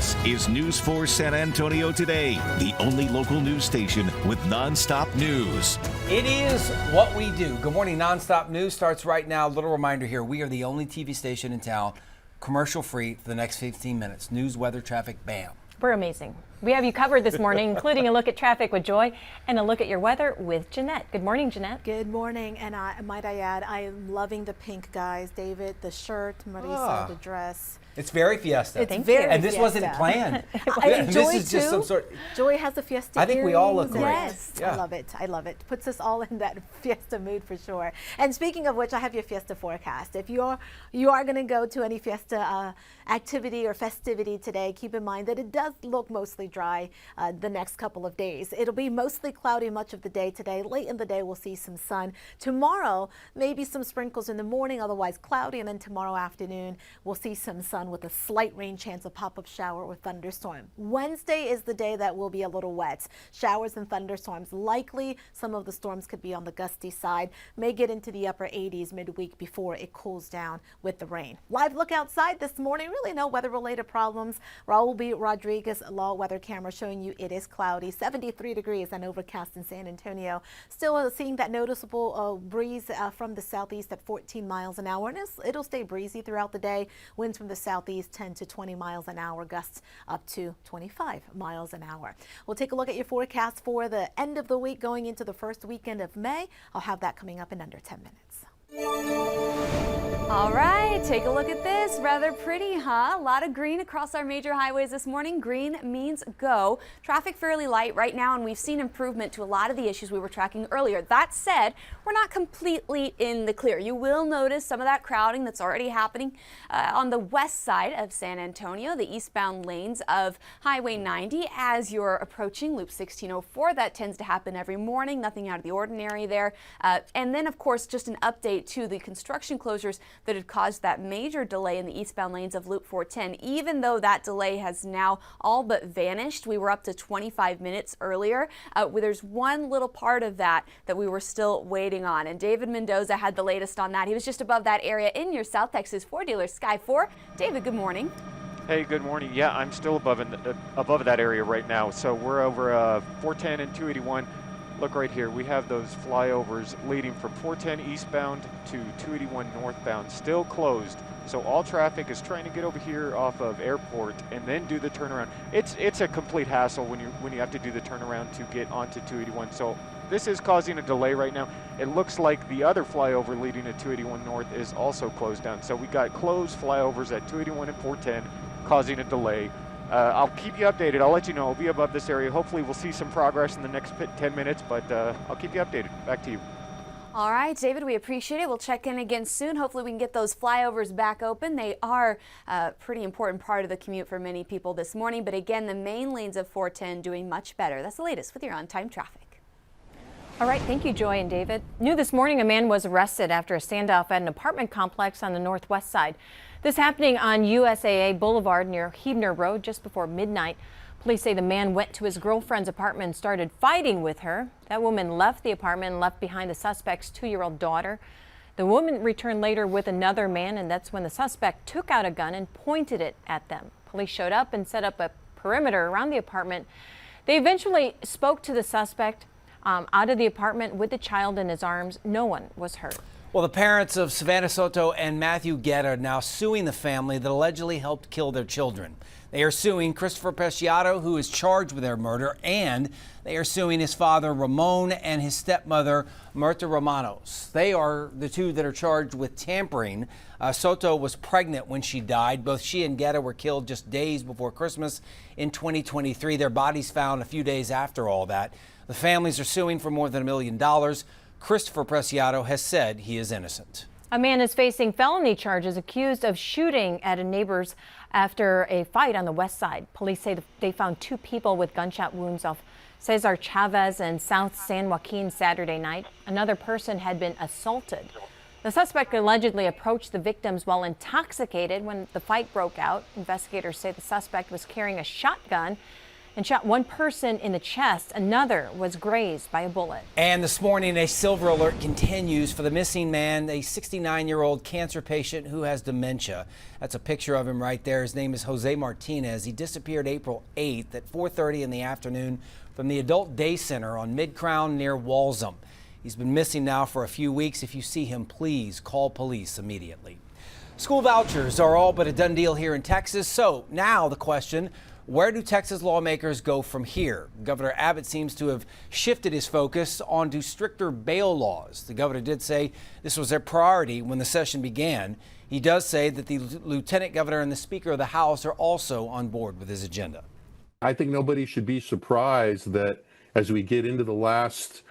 This is News 4 San Antonio Today, the only local news station with nonstop news. It is what we do. Good morning. Nonstop news starts right now. Little reminder here. We are the only TV station in town, commercial free for the next 15 minutes. News, weather, traffic, bam. We're amazing. We have you covered this morning, including a look at traffic with Joy and a look at your weather with Jeannette. Good morning, Jeannette. Good morning, and might I add, I am loving the pink, guys. David, the shirt, Marisa, the dress. It's very fiesta. It's very And this fiesta. wasn't planned. And Joy this is just too. some sort. Joy has a fiesta. I think we all look earrings. great. Yes, Yeah. I love it. I love it. Puts us all in that fiesta mood for sure. And speaking of which, I have your fiesta forecast. If you are going to go to any fiesta activity or festivity today, keep in mind that it does look mostly dry the next couple of days. It'll be mostly cloudy much of the day today. Late in the day, we'll see some sun. Tomorrow, maybe some sprinkles in the morning, otherwise cloudy, and then tomorrow afternoon, we'll see some sun with a slight rain chance, a pop-up shower or thunderstorm. Wednesday is the day that will be a little wet. Showers and thunderstorms likely. Some of the storms could be on the gusty side. May get into the upper 80s midweek before it cools down with the rain. Live look outside this morning. Really no weather-related problems. Raul B. Rodriguez low weather camera showing you it is cloudy. 73 degrees and overcast in San Antonio. Still seeing that noticeable breeze from the southeast at 14 miles an hour. And it'll stay breezy throughout the day. Winds from the southeast 10 to 20 miles an hour, gusts up to 25 miles an hour. We'll take a look at your forecast for the end of the week going into the first weekend of May. I'll have that coming up in under 10 minutes. All right, take a look at this. Rather pretty, huh? A lot of green across our major highways this morning. Green means go. Traffic fairly light right now, and we've seen improvement to a lot of the issues we were tracking earlier. That said, we're not completely in the clear. You will notice some of that crowding that's already happening on the west side of San Antonio, the eastbound lanes of Highway 90 as you're approaching Loop 1604. That tends to happen every morning. Nothing out of the ordinary there. And then, of course, just an update to the construction closures that had caused that major delay in the eastbound lanes of Loop 410. Even though that delay has now all but vanished, we were up to 25 minutes earlier. There's one little part of that we were still waiting on, and David Mendoza had the latest on that. He was just above that area in your South Texas Ford dealer, Sky 4. David, good morning. Hey, good morning. Yeah, I'm still above that area right now. So we're over 410 and 281. Look right here, we have those flyovers leading from 410 eastbound to 281 northbound still closed. So all traffic is trying to get over here off of Airport and then do the turnaround. It's a complete hassle when you have to do the turnaround to get onto 281. So this is causing a delay right now. It looks like the other flyover leading to 281 north is also closed down. So we got closed flyovers at 281 and 410 causing a delay. I'll keep you updated. I'll let you know. I'll be above this area. Hopefully we'll see some progress in the next 10 minutes, but I'll keep you updated. Back to you. All right, David, we appreciate it. We'll check in again soon. Hopefully we can get those flyovers back open. They are a pretty important part of the commute for many people this morning. But again, the main lanes of 410 doing much better. That's the latest with your on-time traffic. All right, thank you, Joy and David. New this morning, a man was arrested after a standoff at an apartment complex on the northwest side. This happening on USAA Boulevard near Huebner Road just before midnight. Police say the man went to his girlfriend's apartment and started fighting with her. That woman left the apartment and left behind the suspect's 2-year-old daughter. The woman returned later with another man, and that's when the suspect took out a gun and pointed it at them. Police showed up and set up a perimeter around the apartment. They eventually spoke to the suspect out of the apartment with the child in his arms. No one was hurt. Well, the parents of Savannah Soto and Matthew Guerra are now suing the family that allegedly helped kill their children. They are suing Christopher Preciado, who is charged with their murder, and they are suing his father, Ramon, and his stepmother, Myrta Romanos. They are the two that are charged with tampering. Soto was pregnant when she died. Both she and Guerra were killed just days before Christmas in 2023. Their bodies found a few days after all that. The families are suing for more than $1 million. Christopher Preciado has said he is innocent. A man is facing felony charges accused of shooting at a neighbor's after a fight on the west side. Police say they found 2 people with gunshot wounds off Cesar Chavez and South San Joaquin Saturday night. Another person had been assaulted. The suspect allegedly approached the victims while intoxicated when the fight broke out. Investigators say the suspect was carrying a shotgun and shot one person in the chest. Another was grazed by a bullet. And this morning, a silver alert continues for the missing man, a 69-year-old cancer patient who has dementia. That's a picture of him right there. His name is Jose Martinez. He disappeared April 8th at 4:30 in the afternoon from the Adult Day Center on Mid-Crown near Walsham. He's been missing now for a few weeks. If you see him, please call police immediately. School vouchers are all but a done deal here in Texas. So now the question, where do Texas lawmakers go from here? Governor Abbott seems to have shifted his focus onto stricter bail laws. The governor did say this was their priority when the session began. He does say that the lieutenant governor and the Speaker of the House are also on board with his agenda. I think nobody should be surprised that as we get into the last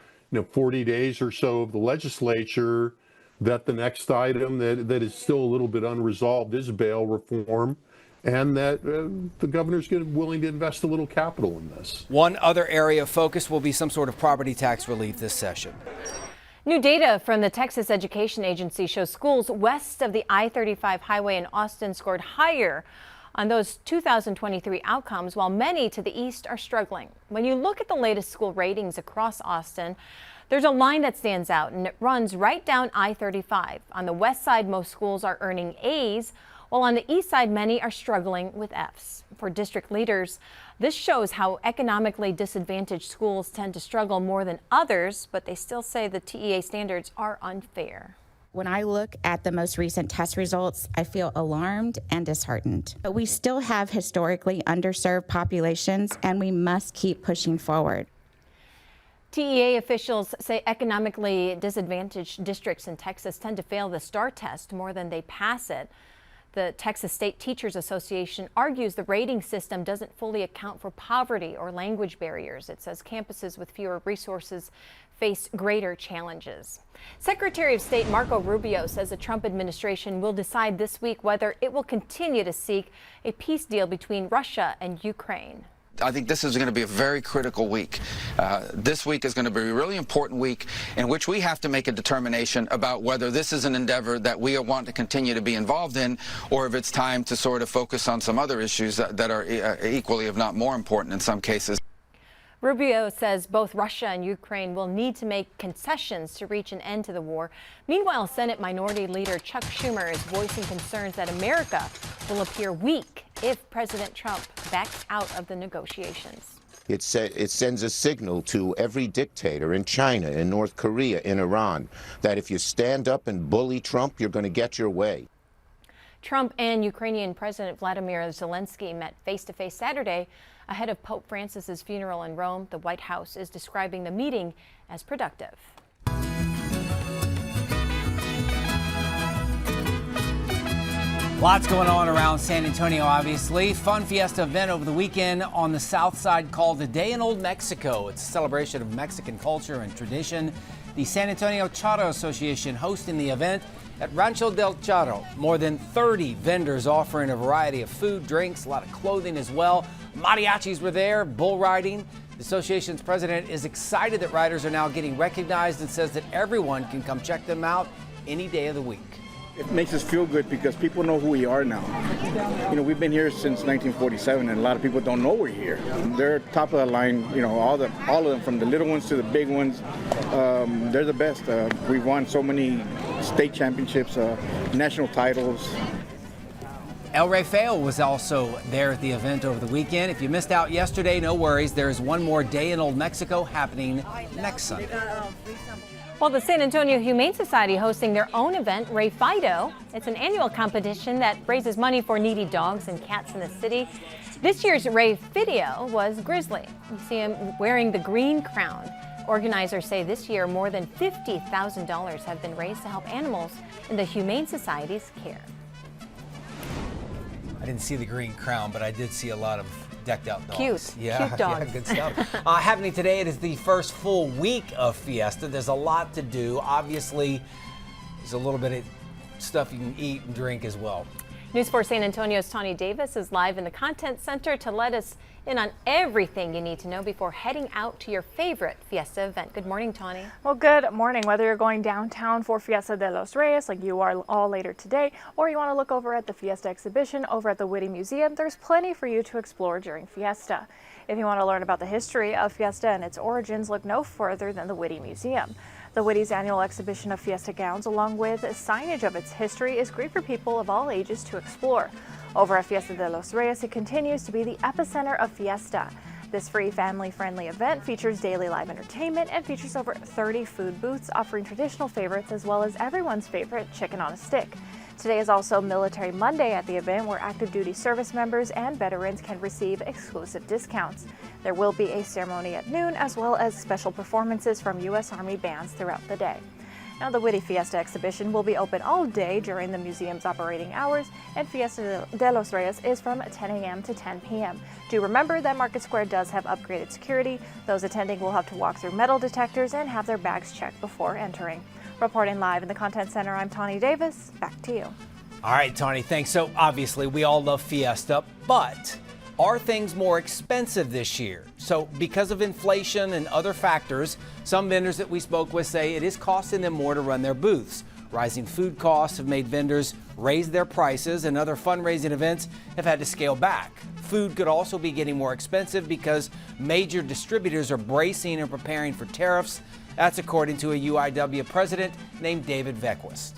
40 days or so of the legislature, that the next item that is still a little bit unresolved is bail reform, and that the governor's willing to invest a little capital in this. One other area of focus will be some sort of property tax relief this session. New data from the Texas Education Agency shows schools west of the I-35 highway in Austin scored higher on those 2023 outcomes, while many to the east are struggling. When you look at the latest school ratings across Austin, there's a line that stands out, and it runs right down I-35. On the west side, most schools are earning A's, while on the east side, many are struggling with F's. For district leaders, this shows how economically disadvantaged schools tend to struggle more than others, but they still say the TEA standards are unfair. When I look at the most recent test results, I feel alarmed and disheartened. But we still have historically underserved populations, and we must keep pushing forward. TEA officials say economically disadvantaged districts in Texas tend to fail the STAR test more than they pass it. The Texas State Teachers Association argues the rating system doesn't fully account for poverty or language barriers. It says campuses with fewer resources face greater challenges. Secretary of State Marco Rubio says the Trump administration will decide this week whether it will continue to seek a peace deal between Russia and Ukraine. I think this is going to be a very critical week. This week is going to be a really important week in which we have to make a determination about whether this is an endeavor that we want to continue to be involved in, or if it's time to sort of focus on some other issues that are equally, if not more important in some cases. Rubio says both Russia and Ukraine will need to make concessions to reach an end to the war. Meanwhile, Senate Minority Leader Chuck Schumer is voicing concerns that America will appear weak if President Trump backs out of the negotiations. It sends a signal to every dictator in China, in North Korea, in Iran, that if you stand up and bully Trump, you're going to get your way. Trump and Ukrainian President Vladimir Zelensky met face-to-face Saturday ahead of Pope Francis's funeral in Rome. The White House is describing the meeting as productive. Lots going on around San Antonio, obviously. Fun fiesta event over the weekend on the south side called A Day in Old Mexico. It's a celebration of Mexican culture and tradition. The San Antonio Charro Association hosting the event at Rancho del Charro. More than 30 vendors offering a variety of food, drinks, a lot of clothing as well. Mariachis were there, bull riding. The association's president is excited that riders are now getting recognized and says that everyone can come check them out any day of the week. It makes us feel good because people know who we are now. You know, we've been here since 1947, and a lot of people don't know we're here. They're top of the line, you know, all of them, from the little ones to the big ones. They're the best. We've won so many state championships, national titles. El Rafael was also there at the event over the weekend. If you missed out yesterday, no worries. There's one more day in Old Mexico happening next Sunday. Well, the San Antonio Humane Society hosting their own event, Ray Fido. It's an annual competition that raises money for needy dogs and cats in the city. This year's Ray Fido was Grizzly. You see him wearing the green crown. Organizers say this year more than $50,000 have been raised to help animals in the Humane Society's care. I didn't see the green crown, but I did see a lot of decked out dogs. Cute, yeah, cute dogs. Yeah, good stuff. Happening today, it is the first full week of Fiesta. There's a lot to do. Obviously, there's a little bit of stuff you can eat and drink as well. News 4 San Antonio's Tawny Davis is live in the Content Center to let us in on everything you need to know before heading out to your favorite Fiesta event. Good morning, Tawny. Well, good morning. Whether you're going downtown for Fiesta de los Reyes like you are all later today, or you want to look over at the Fiesta exhibition over at the Whitty Museum, there's plenty for you to explore during Fiesta. If you want to learn about the history of Fiesta and its origins, look no further than the Whitty Museum. The Whitty's annual exhibition of Fiesta gowns, along with signage of its history, is great for people of all ages to explore. Over at Fiesta de los Reyes, it continues to be the epicenter of Fiesta. This free family-friendly event features daily live entertainment and features over 30 food booths offering traditional favorites as well as everyone's favorite chicken on a stick. Today is also Military Monday at the event, where active duty service members and veterans can receive exclusive discounts. There will be a ceremony at noon as well as special performances from U.S. Army bands throughout the day. Now, the Whitty Fiesta exhibition will be open all day during the museum's operating hours, and Fiesta de los Reyes is from 10 a.m. to 10 p.m. Do remember that Market Square does have upgraded security. Those attending will have to walk through metal detectors and have their bags checked before entering. Reporting live in the Content Center, I'm Tawny Davis. Back to you. All right, Tawny, thanks. So obviously we all love Fiesta, but are things more expensive this year? So because of inflation and other factors, some vendors that we spoke with say it is costing them more to run their booths. Rising food costs have made vendors raise their prices, and other fundraising events have had to scale back. Food could also be getting more expensive because major distributors are bracing and preparing for tariffs. That's according to a UIW president named David Vequist.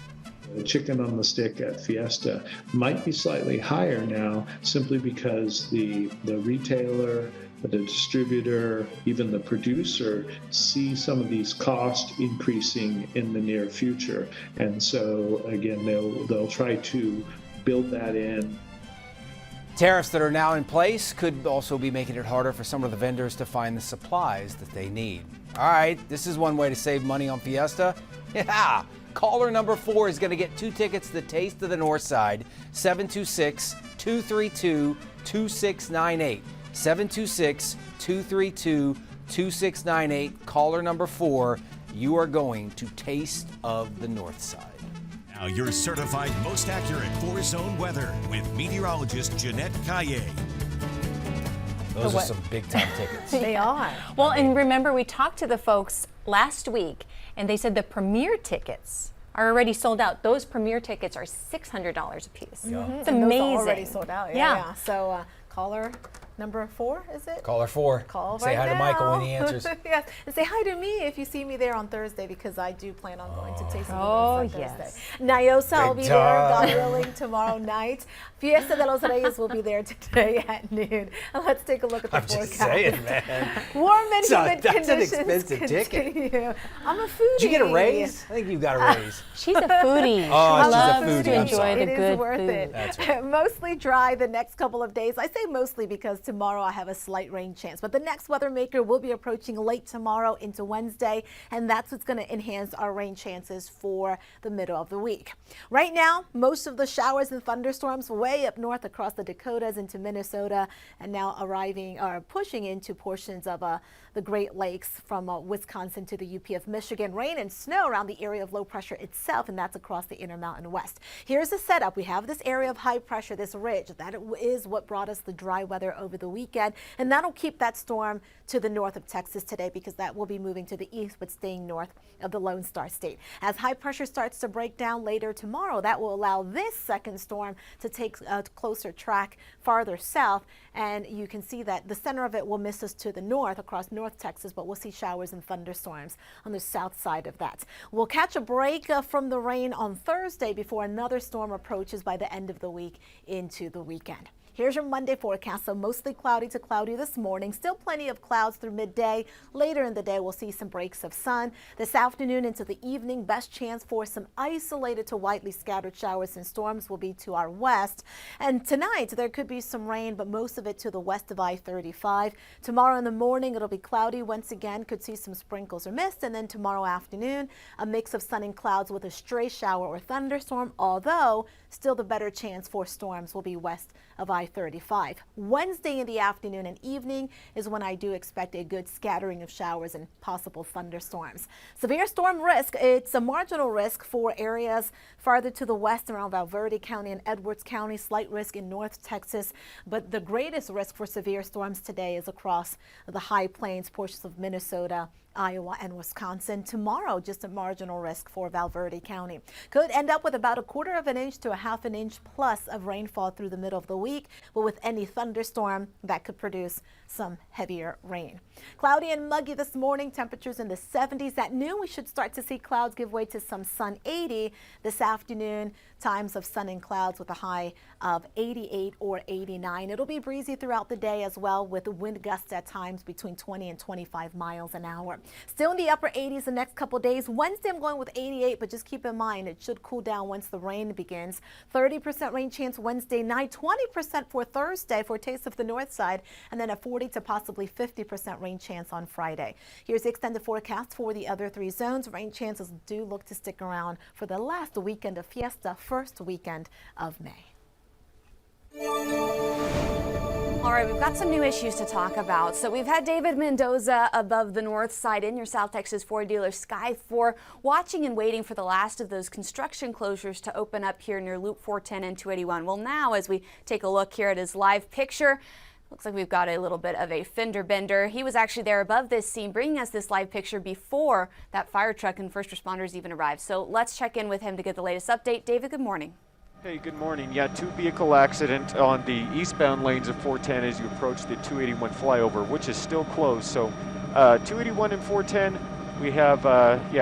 The chicken on the stick at Fiesta might be slightly higher now simply because the retailer, the distributor, even the producer see some of these costs increasing in the near future. And so again, they'll try to build that in. Tariffs that are now in place could also be making it harder for some of the vendors to find the supplies that they need. All right, this is one way to save money on Fiesta. Yeah, caller number 4 is going to get 2 tickets to the Taste of the North Side. 726-232-2698. 726-232-2698. Caller number 4, you are going to Taste of the North Side. Now your certified most accurate 4-zone weather with meteorologist Jeannette Calle. Those are some big-time tickets. They are. Well, and remember, we talked to the folks last week, and they said the premier tickets are already sold out. Those premier tickets are $600 a piece. Yeah. It's And amazing. those are already sold out. Yeah. So caller number 4, is it? Caller 4. Call Say right hi to Michael when he now. answers. Yes, and say hi to me if you see me there on Thursday, because I do plan on going to Taste of the Oh, North on yes. Thursday. Nyosa, I'll Big be there, God time. willing, tomorrow night. Fiesta de los Reyes will be there today at noon. And let's take a look at the I'm forecast. just saying, man. Warm and So humid that's an conditions expensive ticket. continue. I'm a foodie. Did you get a raise? I think you got a raise. She's a foodie. Oh, she she's a loves foodie. to I'm enjoy sorry. the It is good worth food. it. That's right. Mostly dry the next couple of days. I say mostly because tomorrow I have a slight rain chance. But the next weather maker will be approaching late tomorrow into Wednesday, and that's what's going to enhance our rain chances for the middle of the week. Right now, most of the showers and thunderstorms way up north across the Dakotas into Minnesota, and now arriving or pushing into portions of the Great Lakes from Wisconsin to the UP of Michigan. Rain and snow around the area of low pressure itself, and that's across the Intermountain West. Here's the setup. We have this area of high pressure, this ridge. That is what brought us the dry weather over the weekend, and that'll keep that storm to the north of Texas today, because that will be moving to the east but staying north of the Lone Star State. As high pressure starts to break down later tomorrow, that will allow this second storm to take a closer track farther south, and you can see that the center of it will miss us to the north across North Texas, but we'll see showers and thunderstorms on the south side of that. We'll catch a break from the rain on Thursday before another storm approaches by the end of the week into the weekend. Here's your Monday forecast. So mostly cloudy to cloudy this morning. Still plenty of clouds through midday. Later in the day, we'll see some breaks of sun. This afternoon into the evening, best chance for some isolated to widely scattered showers and storms will be to our west. And tonight, there could be some rain, but most of it to the west of I-35. Tomorrow in the morning, it'll be cloudy once again. Could see some sprinkles or mist. And then tomorrow afternoon, a mix of sun and clouds with a stray shower or thunderstorm, although still the better chance for storms will be west of I-35. Wednesday in the afternoon and evening is when I do expect a good scattering of showers and possible thunderstorms. Severe storm risk, it's a marginal risk for areas farther to the west around Valverde County and Edwards County, slight risk in North Texas, but the greatest risk for severe storms today is across the high plains, portions of Minnesota, Iowa and Wisconsin. Tomorrow, just a marginal risk for Valverde County. Could end up with about 1/4 of an inch to 1/2 an inch plus of rainfall through the middle of the week, but with any thunderstorm that could produce some heavier rain. Cloudy and muggy this morning, temperatures in the 70s. At noon, we should start to see clouds give way to some sun. 80 this afternoon, times of sun and clouds with a high of 88 or 89. It'll be breezy throughout the day as well, with wind gusts at times between 20 and 25 miles an hour. Still in the upper 80s the next couple days. Wednesday I'm going with 88, but just keep in mind it should cool down once the rain begins. 30% rain chance Wednesday night, 20% for Thursday for a taste of the north side, and then a 40 to possibly 50% rain chance on Friday. Here's the extended forecast for the other 3 zones. Rain chances do look to stick around for the last weekend of Fiesta, first weekend of May. All right, we've got some new issues to talk about. So we've had David Mendoza above the north side in your South Texas Ford dealer Sky 4, watching and waiting for the last of those construction closures to open up here near Loop 410 and 281. Well, now as we take a look here at his live picture, looks like we've got a little bit of a fender bender. He was actually there above this scene, bringing us this live picture before that fire truck and first responders even arrived. So let's check in with him to get the latest update. David, good morning. Hey, good morning. Yeah, 2-vehicle accident on the eastbound lanes of 410 as you approach the 281 flyover, which is still closed. So 281 and 410, we have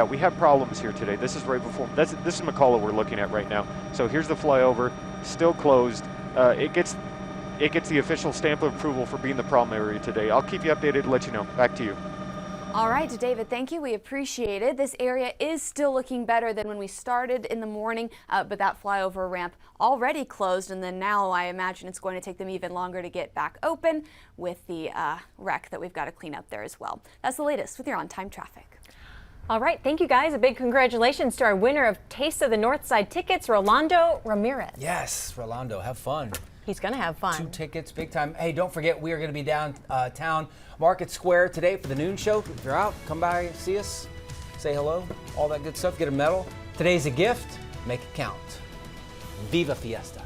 we have problems here today. This is right before, this is McCullough we're looking at right now. So here's the flyover, still closed. It gets the official stamp of approval for being the problem area today. I'll keep you updated to let you know. Back to you. All right, David, thank you. We appreciate it. This area is still looking better than when we started in the morning, but that flyover ramp already closed, and then now I imagine it's going to take them even longer to get back open with the wreck that we've got to clean up there as well. That's the latest with your on-time traffic. All right, thank you guys. A big congratulations to our winner of Taste of the Northside tickets, Rolando Ramirez. Yes, Rolando, have fun. He's going to have fun. 2 tickets, big time. Hey, don't forget, we are going to be downtown Market Square today for the noon show. If you're out, come by, see us, say hello, all that good stuff, get a medal. Today's a gift, make it count. Viva Fiesta.